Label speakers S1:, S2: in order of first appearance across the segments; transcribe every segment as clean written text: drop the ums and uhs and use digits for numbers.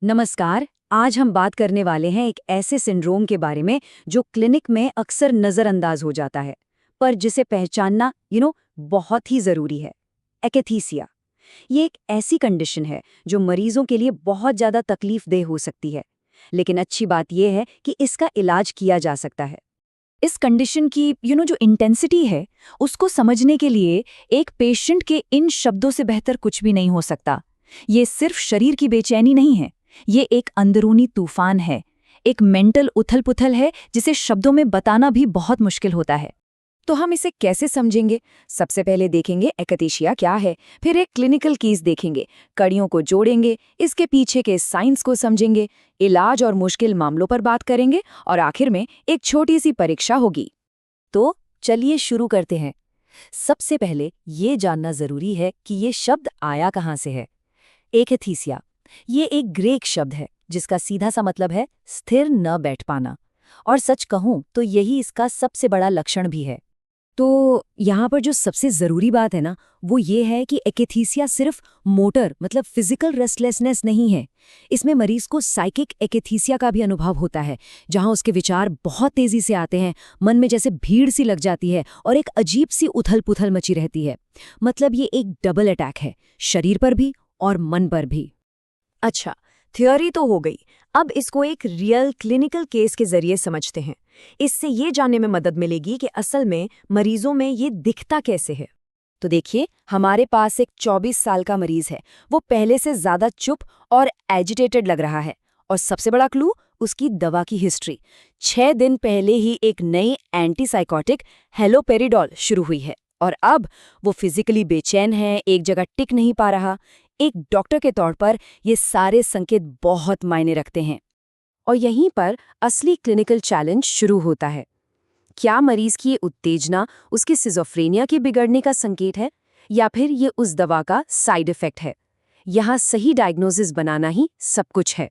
S1: नमस्कार। आज हम बात करने वाले हैं एक ऐसे सिंड्रोम के बारे में जो क्लिनिक में अक्सर नज़रअंदाज हो जाता है, पर जिसे पहचानना बहुत ही ज़रूरी है। एकैथीसिया। ये एक ऐसी कंडीशन है जो मरीजों के लिए बहुत ज़्यादा तकलीफदेह हो सकती है, लेकिन अच्छी बात यह है कि इसका इलाज किया जा सकता है। इस कंडीशन की जो इंटेंसिटी है, उसको समझने के लिए एक पेशेंट के इन शब्दों से बेहतर कुछ भी नहीं हो सकता। ये सिर्फ शरीर की बेचैनी नहीं है, ये एक अंदरूनी तूफान है, एक मेंटल उथल-पुथल है जिसे शब्दों में बताना भी बहुत मुश्किल होता है। तो हम इसे कैसे समझेंगे? सबसे पहले देखेंगे एकैथीसिया क्या है, फिर एक क्लिनिकल केस देखेंगे, कड़ियों को जोड़ेंगे, इसके पीछे के साइंस को समझेंगे, इलाज और मुश्किल मामलों पर बात करेंगे और आखिर में एक छोटी सी परीक्षा होगी। तो चलिए शुरू करते हैं। सबसे पहले ये जानना जरूरी है कि ये शब्द आया कहाँ से है। एकैथीसिया ये एक ग्रीक शब्द है जिसका सीधा सा मतलब है स्थिर न बैठ पाना, और सच कहूं तो यही इसका सबसे बड़ा लक्षण भी है। तो यहाँ पर जो सबसे ज़रूरी बात है ना, वो ये है कि एकैथीसिया सिर्फ मोटर मतलब फिजिकल रेस्टलेसनेस नहीं है। इसमें मरीज को साइकिक एकैथीसिया का भी अनुभव होता है, जहाँ उसके विचार बहुत तेज़ी से आते हैं, मन में जैसे भीड़ सी लग जाती है और एक अजीब सी उथल-पुथल मची रहती है। मतलब ये एक डबल अटैक है, शरीर पर भी और मन पर भी। अच्छा, थ्योरी तो हो गई। अब इसको एक रियल क्लिनिकल केस के जरिए समझते हैं। इससे ये जानने में मदद मिलेगी कि असल में मरीजों में ये दिखता कैसे है। तो देखिए, हमारे पास एक 24 साल का मरीज है। वो पहले से ज्यादा चुप और एजिटेटेड लग रहा है, और सबसे बड़ा क्लू उसकी दवा की हिस्ट्री। 6 दिन पहले ही एक नई एंटीसाइकोटिक हेलोपेरिडॉल शुरू हुई है, और अब वो फिजिकली बेचैन है, एक जगह टिक नहीं पा रहा। एक डॉक्टर के तौर पर ये सारे संकेत बहुत मायने रखते हैं। और यहीं पर असली क्लिनिकल चैलेंज शुरू होता है। क्या मरीज की ये उत्तेजना उसकी सिजोफ्रेनिया के बिगड़ने का संकेत है, या फिर ये उस दवा का साइड इफेक्ट है? यहाँ सही डायग्नोसिस बनाना ही सब कुछ है।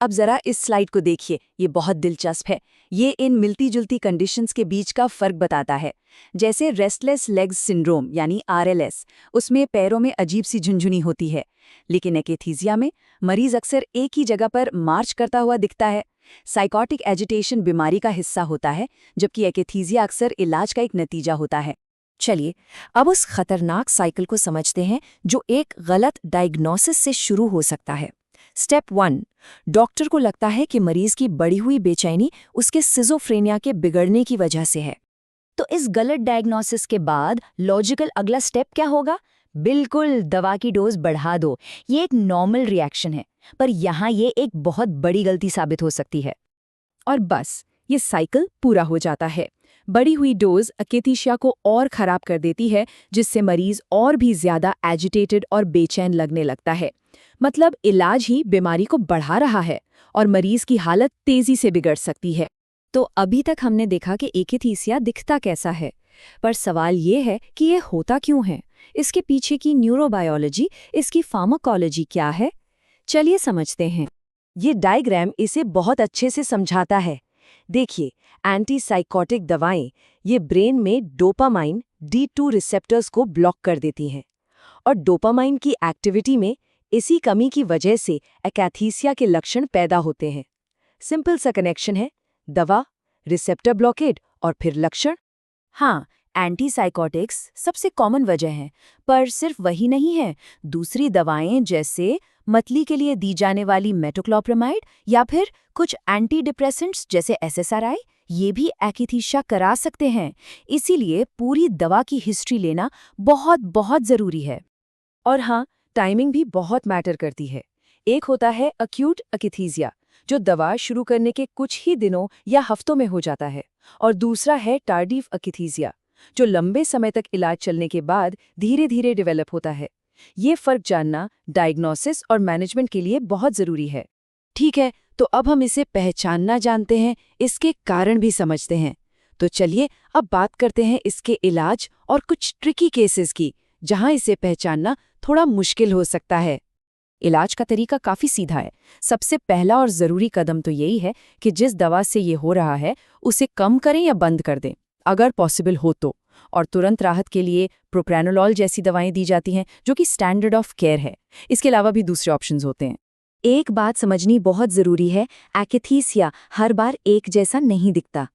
S1: अब जरा इस स्लाइड को देखिए, ये बहुत दिलचस्प है। ये इन मिलती जुलती कंडीशंस के बीच का फर्क बताता है। जैसे रेस्टलेस लेग्स सिंड्रोम यानी आरएलएस, उसमें पैरों में अजीब सी झुंझुनी होती है, लेकिन एकैथीसिया में मरीज अक्सर एक ही जगह पर मार्च करता हुआ दिखता है। साइकोटिक एजिटेशन बीमारी का हिस्सा होता है, जबकि एकैथीसिया अक्सर इलाज का एक नतीजा होता है। चलिए, अब उस खतरनाक साइकिल को समझते हैं जो एक गलत डायग्नोसिस से शुरू हो सकता है। स्टेप 1, डॉक्टर को लगता है कि मरीज की बढ़ी हुई बेचैनी उसके सिजोफ्रेनिया के बिगड़ने की वजह से है। तो इस गलत डायग्नोसिस के बाद लॉजिकल अगला स्टेप क्या होगा? बिल्कुल, दवा की डोज बढ़ा दो। ये एक नॉर्मल रिएक्शन है, पर यहाँ ये एक बहुत बड़ी गलती साबित हो सकती है। और बस, ये साइकिल पूरा हो जाता है। बढ़ी हुई डोज एकैथीसिया को और खराब कर देती है, जिससे मरीज और भी ज्यादा एजिटेटेड और बेचैन लगने लगता है। मतलब इलाज ही बीमारी को बढ़ा रहा है और मरीज की हालत तेजी से बिगड़ सकती है। तो अभी तक हमने देखा कि एकैथीसिया दिखता कैसा है, पर सवाल ये है कि ये होता क्यों है? इसके पीछे की न्यूरोबायोलॉजी, इसकी फार्माकोलॉजी क्या है? चलिए समझते हैं। ये डायग्राम इसे बहुत अच्छे से समझाता है। देखिए, एंटीसाइकोटिक दवाएं ये ब्रेन में डोपामाइन D2 रिसेप्टर्स को ब्लॉक कर देती हैं, और डोपामाइन की एक्टिविटी में इसी कमी की वजह से एकैथीसिया के लक्षण पैदा होते हैं। सिंपल सा कनेक्शन है, दवा, रिसेप्टर ब्लॉकेड और फिर लक्षण। हाँ, एंटीसाइकोटिक्स सबसे कॉमन वजह है, पर सिर्फ वही नहीं है। दूसरी दवाएं जैसे मतली के लिए दी जाने वाली मेटोक्लोप्रामाइड या फिर कुछ एंटी डिप्रेसेंट्स जैसे SSRI, ये भी एकैथीसिया करा सकते हैं। इसीलिए पूरी दवा की हिस्ट्री लेना बहुत बहुत ज़रूरी है। और हाँ, टाइमिंग भी बहुत मैटर करती है। एक होता है अक्यूट एकैथीसिया, जो दवा शुरू करने के कुछ ही दिनों या हफ्तों में हो जाता है, और दूसरा है टार्डिव एकैथीसिया, जो लंबे समय तक इलाज चलने के बाद धीरे धीरे डेवलप होता है। ये फर्क जानना डायग्नोसिस और मैनेजमेंट के लिए बहुत ज़रूरी है। ठीक है, तो अब हम इसे पहचानना जानते हैं, इसके कारण भी समझते हैं। तो चलिए अब बात करते हैं इसके इलाज और कुछ ट्रिकी केसेस की, जहां इसे पहचानना थोड़ा मुश्किल हो सकता है। इलाज का तरीका काफ़ी सीधा है। सबसे पहला और ज़रूरी कदम तो यही है कि जिस दवा से ये हो रहा है उसे कम करें या बंद कर दें, अगर पॉसिबल हो तो। और तुरंत राहत के लिए प्रोप्रानोलॉल जैसी दवाएं दी जाती हैं, जो कि स्टैंडर्ड ऑफ केयर है। इसके अलावा भी दूसरे ऑप्शंस होते हैं। एक बात समझनी बहुत जरूरी है, एकैथीसिया हर बार एक जैसा नहीं दिखता।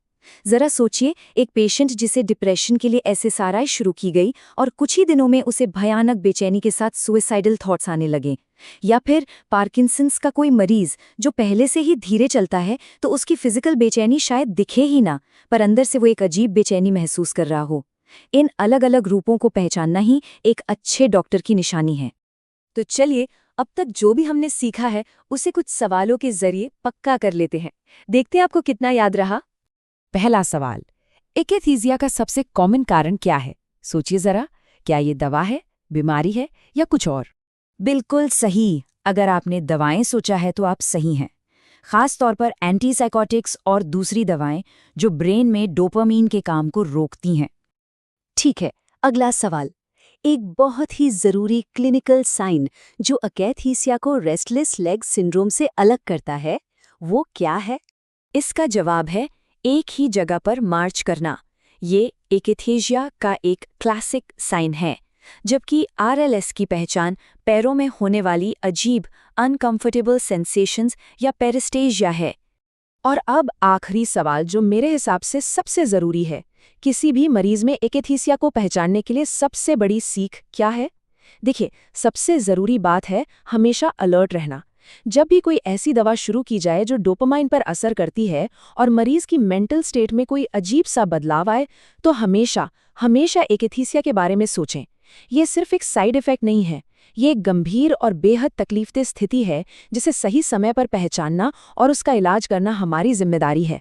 S1: जरा सोचिए, एक पेशेंट जिसे डिप्रेशन के लिए एसएसआरआई शुरू की गई और कुछ ही दिनों में उसे भयानक बेचैनी के साथ सुइसाइडल थॉट्स आने लगे। या फिर पार्किंसंस का कोई मरीज जो पहले से ही धीरे चलता है, तो उसकी फिजिकल बेचैनी शायद दिखे ही ना, पर अंदर से वो एक अजीब बेचैनी महसूस कर रहा हो। इन अलग अलग रूपों को पहचानना ही एक अच्छे डॉक्टर की निशानी है। तो चलिए, अब तक जो भी हमने सीखा है उसे कुछ सवालों के जरिए पक्का कर लेते हैं। देखते हैं आपको कितना याद रहा।
S2: पहला सवाल, एकैथीसिया का सबसे कॉमन कारण क्या है? सोचिए जरा, क्या ये दवा है, बीमारी है या कुछ और?
S1: बिल्कुल सही। अगर आपने दवाएं सोचा है तो आप सही हैं। खास तौर पर एंटीसाइकोटिक्स और दूसरी दवाएं जो ब्रेन में डोपामीन के काम को रोकती हैं। ठीक है, अगला सवाल। एक बहुत ही जरूरी क्लिनिकल साइन जो एकैथीसिया को रेस्टलेस लेग सिंड्रोम से अलग करता है, वो क्या है? इसका जवाब है एक ही जगह पर मार्च करना। ये एकैथीसिया का एक क्लासिक साइन है, जबकि आरएलएस की पहचान पैरों में होने वाली अजीब अनकंफर्टेबल सेंसेशंस या पेरिस्टेजिया है।
S2: और अब आखिरी सवाल जो मेरे हिसाब से सबसे जरूरी है, किसी भी मरीज में एकैथीसिया को पहचानने के लिए सबसे बड़ी सीख क्या है? देखिए, सबसे जरूरी बात है हमेशा अलर्ट रहना। जब भी कोई ऐसी दवा शुरू की जाए जो डोपामाइन पर असर करती है और मरीज की मेंटल स्टेट में कोई अजीब सा बदलाव आए, तो हमेशा एकैथीसिया के बारे में सोचें। ये सिर्फ एक साइड इफेक्ट नहीं है, ये एक गंभीर और बेहद तकलीफदेह स्थिति है जिसे सही समय पर पहचानना और उसका इलाज करना हमारी जिम्मेदारी है।